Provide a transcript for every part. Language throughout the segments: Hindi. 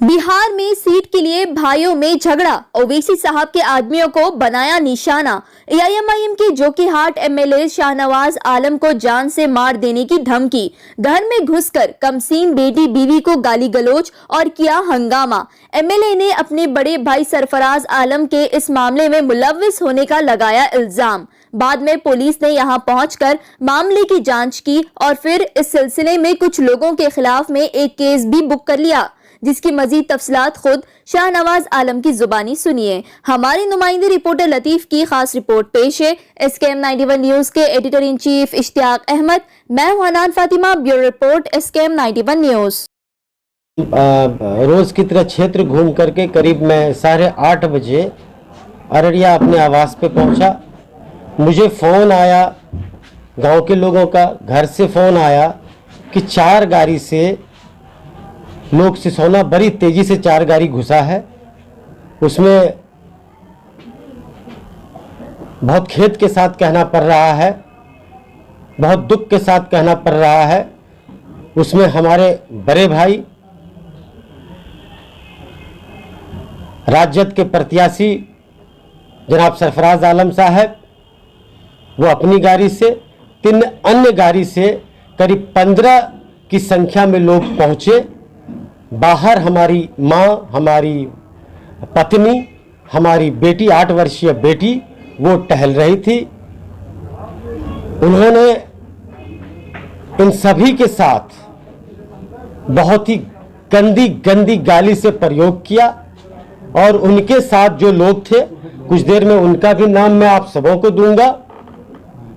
बिहार में सीट के लिए भाइयों में झगड़ा, ओवैसी साहब के आदमियों को बनाया निशाना। एआईएमआईएम के जोकीहाट एमएलए शाहनवाज आलम को जान से मार देने की धमकी, घर में घुसकर कमसीन बेटी बीवी को गाली गलौज और किया हंगामा। एमएलए ने अपने बड़े भाई सरफराज आलम के इस मामले में मुलव्विस होने का लगाया इल्जाम। बाद में पुलिस ने यहां पहुंचकर मामले की जांच की और फिर इस सिलसिले में कुछ लोगों के खिलाफ में एक केस भी बुक कर लिया, जिसकी मजीद तफसीलात खुद शाहनवाज आलम की जुबानी सुनिए। हमारे नुमाइंदे रिपोर्टर लतीफ की खास रिपोर्ट पेश है। SKM 91 न्यूज के editor in chief Ishtiaq Ahmad, मैं हूं Hanan Fatima, bureau report SKM 91 news. रोज की तरह क्षेत्र घूम करके करीब मैं 8:30 बजे अररिया अपने आवास पे पहुंचा। मुझे फ़ोन आया गांव के लोगों का, घर से फ़ोन आया कि 4 गाड़ी से लोग सिसोना बड़ी तेजी से 4 गाड़ी घुसा है। उसमें बहुत खेद के साथ कहना पड़ रहा है, बहुत दुख के साथ कहना पड़ रहा है। उसमें हमारे बड़े भाई राजद के प्रत्याशी जनाब सरफराज आलम साहब, वो अपनी गाड़ी से, 3 अन्य गाड़ी से करीब 15 की संख्या में लोग पहुंचे। बाहर हमारी माँ, हमारी पत्नी, हमारी बेटी, 8 वर्षीय बेटी, वो टहल रही थी। उन्होंने इन सभी के साथ बहुत ही गंदी गंदी गाली से प्रयोग किया और उनके साथ जो लोग थे, कुछ देर में उनका भी नाम मैं आप सबों को दूंगा।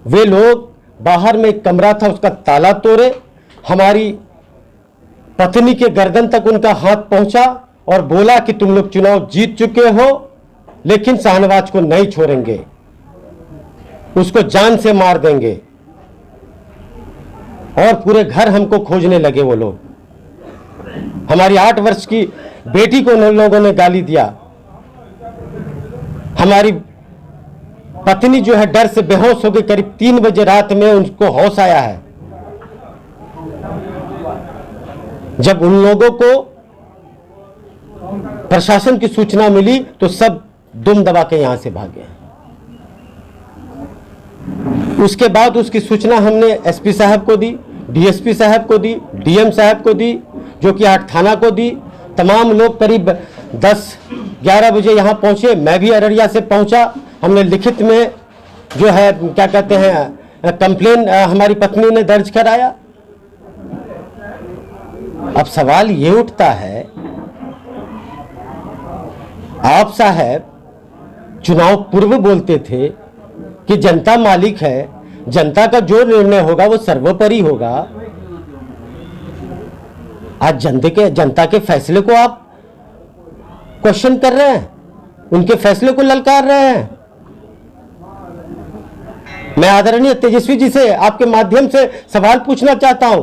वे लोग बाहर में एक कमरा था, उसका ताला तोड़े, हमारी पत्नी के गर्दन तक उनका हाथ पहुंचा और बोला कि तुम लोग चुनाव जीत चुके हो, लेकिन शाहनवाज को नहीं छोड़ेंगे, उसको जान से मार देंगे। और पूरे घर हमको खोजने लगे वो लोग। हमारी 8 वर्ष की बेटी को उन लोगों ने गाली दिया। हमारी पत्नी जो है डर से बेहोश हो गई। करीब 3 बजे रात में उनको होश आया है। जब उन लोगों को प्रशासन की सूचना मिली तो सब दुम दबा के यहां से भागे। उसके बाद उसकी सूचना हमने SP साहब को दी, DSP साहब को दी, DM साहब को दी, जोकीहाट थाना को दी। तमाम लोग करीब 10-11 बजे यहां पहुंचे। मैं भी अररिया से पहुंचा। हमने लिखित में जो है क्या कहते हैं कंप्लेन हमारी पत्नी ने दर्ज कराया। अब सवाल ये उठता है, आप साहब चुनाव पूर्व बोलते थे कि जनता मालिक है, जनता का जो निर्णय होगा वो सर्वोपरि होगा। आज जनता के फैसले को आप क्वेश्चन कर रहे हैं, उनके फैसले को ललकार रहे हैं। मैं आदरणीय तेजस्वी जी से आपके माध्यम से सवाल पूछना चाहता हूं,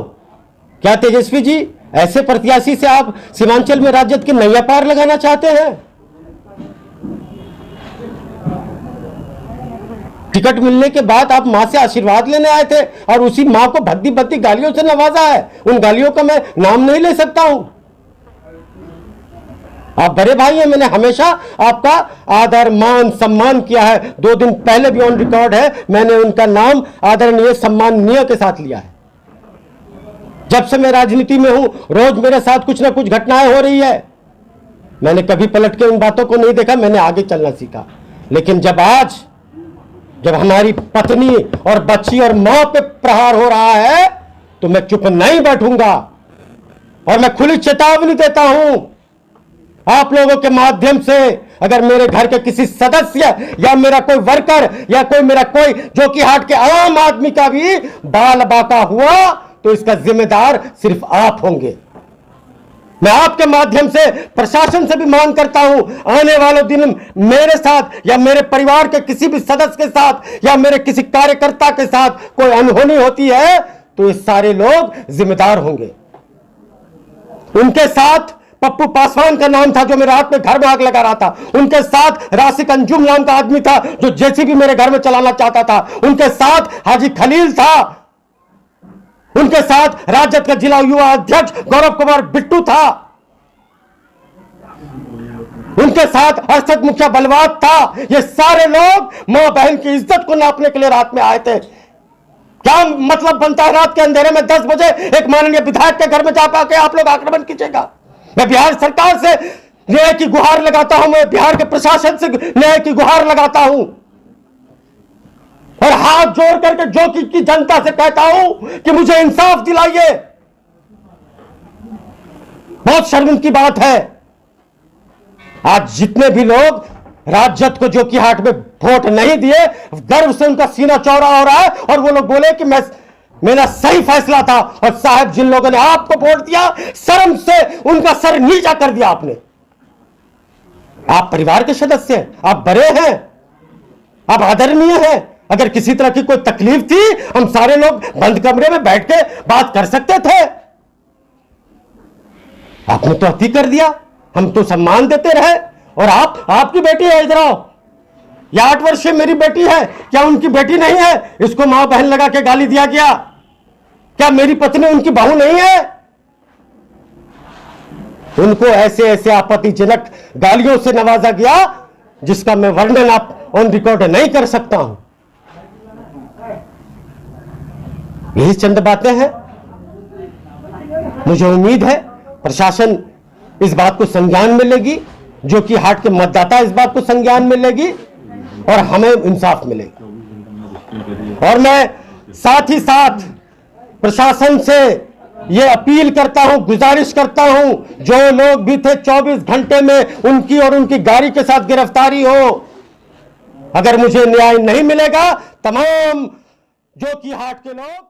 क्या तेजस्वी जी ऐसे प्रत्याशी से आप सीमांचल में राजद के नैया पार लगाना चाहते हैं? टिकट मिलने के बाद आप मां से आशीर्वाद लेने आए थे और उसी मां को भद्दी भद्दी गालियों से नवाजा है। उन गालियों का मैं नाम नहीं ले सकता हूं। आप बड़े भाई हैं, मैंने हमेशा आपका आदर मान सम्मान किया है। 2 दिन पहले भी ऑन रिकॉर्ड है, मैंने उनका नाम आदरणीय सम्माननीय के साथ लिया है। जब से मैं राजनीति में हूं, रोज मेरे साथ कुछ ना कुछ घटनाएं हो रही है। मैंने कभी पलट के उन बातों को नहीं देखा, मैंने आगे चलना सीखा। लेकिन जब हमारी पत्नी और बच्ची और मां पे प्रहार हो रहा है तो मैं चुप नहीं बैठूंगा। और मैं खुली चेतावनी देता हूं आप लोगों के माध्यम से, अगर मेरे घर के किसी सदस्य या मेरा कोई वर्कर या मेरा कोई जोकीहाट के आम आदमी का भी बाल बाका हुआ तो इसका जिम्मेदार सिर्फ आप होंगे। मैं आपके माध्यम से प्रशासन से भी मांग करता हूं, आने वाले दिन मेरे साथ या मेरे परिवार के किसी भी सदस्य के साथ या मेरे किसी कार्यकर्ता के साथ कोई अनहोनी होती है तो ये सारे लोग जिम्मेदार होंगे। उनके साथ पप्पू पासवान का नाम था जो मेरे हाथ में घर में आग लगा रहा था। उनके साथ राशिक अंजुम नाम का आदमी था जो JCB मेरे घर में चलाना चाहता था। उनके साथ हाजी खलील था। उनके साथ राजद का जिला युवा अध्यक्ष गौरव कुमार बिट्टू था। उनके साथ अरशद मुखिया बलवात था। ये सारे लोग मां बहन की इज्जत को नापने के लिए रात में आए थे। क्या मतलब बनता है रात के अंधेरे में 10 बजे एक माननीय विधायक के घर में जा पाके आप लोग आक्रमण कीजिएगा? मैं बिहार सरकार से न्याय की गुहार लगाता हूं, मैं बिहार के प्रशासन से न्याय की गुहार लगाता हूं और हाथ जोड़ करके जो की जनता से कहता हूं कि मुझे इंसाफ दिलाइए। बहुत शर्म की बात है, आज जितने भी लोग राजद को जो की हाट में वोट नहीं दिए, गर्व से उनका सीना चौड़ा हो रहा है और वो लोग बोले कि मेरा सही फैसला था। और साहब, जिन लोगों ने आपको वोट दिया, शर्म से उनका सर नीचा कर दिया आपने। आप परिवार के सदस्य हैं, आप बड़े हैं, आप आदरणीय हैं। अगर किसी तरह की कोई तकलीफ थी, हम सारे लोग बंद कमरे में बैठ के बात कर सकते थे। आपने तो अति कर दिया, हम तो सम्मान देते रहे। और आपकी बेटी है, इधर आओ, यह 8 वर्षीय मेरी बेटी है, क्या उनकी बेटी नहीं है? इसको मां बहन लगा के गाली दिया गया। क्या मेरी पत्नी उनकी बहू नहीं है? उनको ऐसे ऐसे आपत्तिजनक गालियों से नवाजा गया जिसका मैं वर्णन आप ऑन रिकॉर्ड नहीं कर सकता हूं। यही चंद बातें हैं। मुझे उम्मीद है प्रशासन इस बात को संज्ञान में लेगी, जो कि हाट के मतदाता इस बात को संज्ञान में लेगी और हमें इंसाफ मिलेगा। और मैं साथ ही साथ प्रशासन से यह अपील करता हूं, गुजारिश करता हूं, जो लोग भी थे 24 घंटे में उनकी और उनकी गाड़ी के साथ गिरफ्तारी हो। अगर मुझे न्याय नहीं मिलेगा, तमाम जो कि हाट के लोग